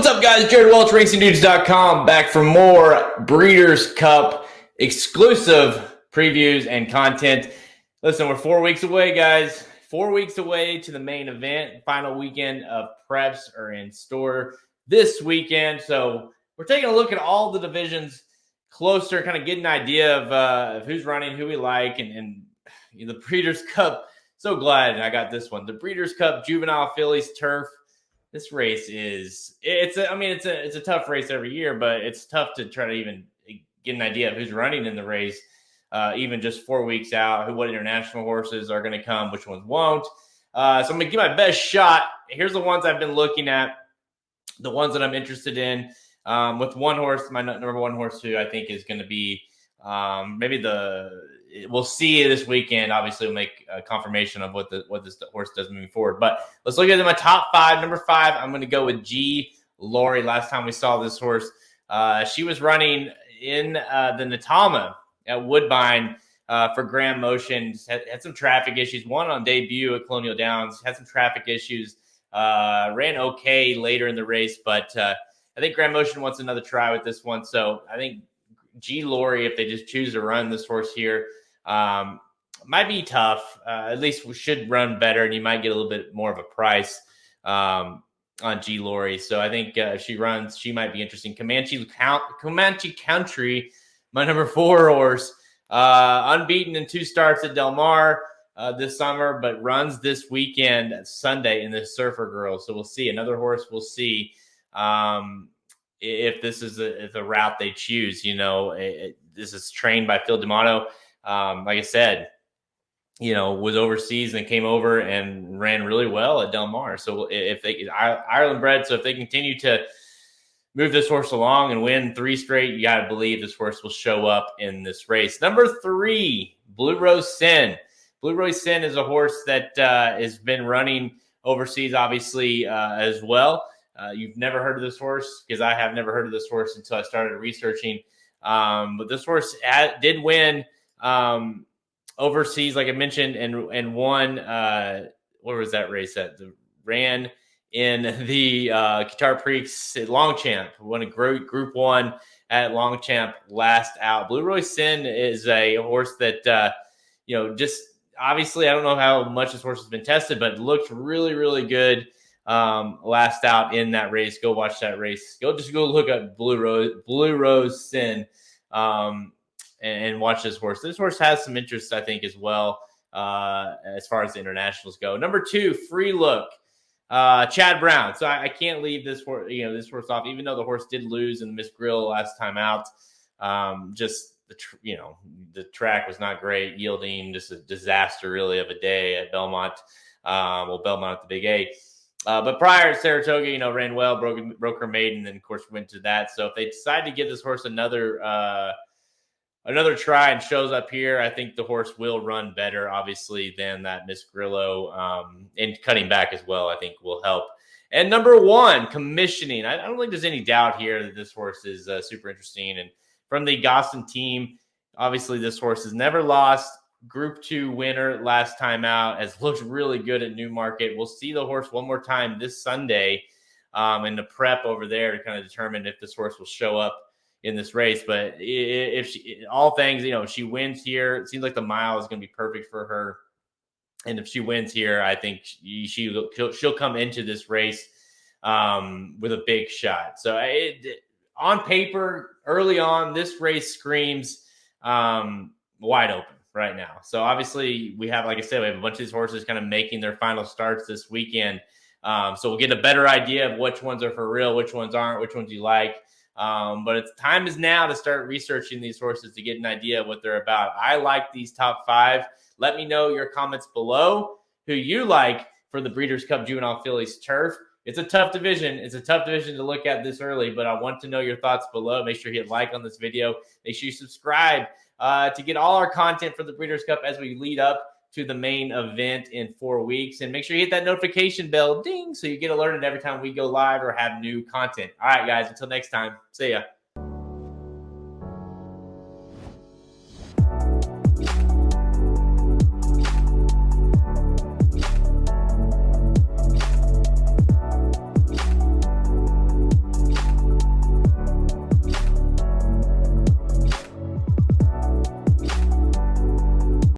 What's up, guys? Jared Welch, RacingDudes.com, back for more Breeders' Cup exclusive previews and content. Listen, we're 4 weeks away, guys. 4 weeks away to the main event. Final weekend of preps are in store this weekend. So we're taking a look at all the divisions closer, kind of getting an idea of who's running, who we like, and the Breeders' Cup. So glad I got this one. The Breeders' Cup Juvenile Fillies Turf. This race it's a tough race every year, but it's tough to try to even get an idea of who's running in the race, even just 4 weeks out, what international horses are going to come, which ones won't. So I'm going to give my best shot. Here's the ones I've been looking at, the ones that I'm interested in. With one horse, my number one horse, who I think is going to be we'll see this weekend. Obviously, we'll make a confirmation of what this horse does moving forward. But let's look at my top five. Number 5, I'm going to go with G. Lori. Last time we saw this horse, she was running in the Natama at Woodbine for Grand Motions. Had some traffic issues. Won on debut at Colonial Downs. Had some traffic issues. Ran okay later in the race, but I think Grand Motion wants another try with this one. So I think G. Lori, if they just choose to run this horse here, might be tough. At least we should run better, and you might get a little bit more of a price on G. Lori. So I think if she runs, she might be interesting. Comanche Country, my number 4 horse, unbeaten in 2 starts at Del Mar this summer, but runs this weekend Sunday in the Surfer Girls. So we'll see. Another horse we'll see if this is the route they choose. This is trained by Phil D'Amato. Like I said, was overseas and came over and ran really well at Del Mar. So if they Ireland bred, so if they continue to move this horse along and win 3 straight, you got to believe this horse will show up in this race. Number 3, Blue Rose Sin. Blue Rose Sin is a horse that has been running overseas, obviously, as well. You've never heard of this horse, because I have never heard of this horse until I started researching. But this horse did win overseas, like I mentioned, and won. Where was that race at? Ran in the Qatar Prix at Longchamp. Won a Group 1 at Longchamp last out. Blue Rose Sin is a horse that just obviously I don't know how much this horse has been tested, but it looked really, really good last out in that race. Go watch that race. Go look at Blue Rose Sin. And watch this horse. This horse has some interest, I think, as well, as far as the internationals go. Number 2, Free Look, Chad Brown. So I can't leave this horse, this horse off, even though the horse did lose in the Miss Grill last time out. Just the track was not great, yielding just a disaster really of a day at Belmont. Belmont at the Big A. But prior to Saratoga, ran well, broke her maiden, and then of course went to that. So if they decide to give this horse another try and shows up here, I think the horse will run better, obviously, than that Miss Grillo. And cutting back as well, I think, will help. And number 1, Commissioning. I don't think there's any doubt here that this horse is super interesting. And from the Gosden team, obviously, this horse has never lost. Group 2 winner last time out, has looked really good at Newmarket. We'll see the horse one more time this Sunday in the prep over there to kind of determine if this horse will show up in this race. But if she wins here, it seems like the mile is going to be perfect for her. And if she wins here, I think she'll come into this race with a big shot. So on paper, early on, this race screams wide open right now. So obviously we have, like I said, we have a bunch of these horses kind of making their final starts this weekend. So we'll get a better idea of which ones are for real, which ones aren't, which ones you like. But time is now to start researching these horses to get an idea of what they're about. I like these top 5. Let me know your comments below who you like for the Breeders' Cup Juvenile Fillies Turf. It's a tough division. It's a tough division to look at this early, but I want to know your thoughts below. Make sure you hit like on this video. Make sure you subscribe to get all our content for the Breeders' Cup as we lead up to the main event in 4 weeks. And make sure you hit that notification bell, ding, so you get alerted every time we go live or have new content. All right, guys, until next time, see ya.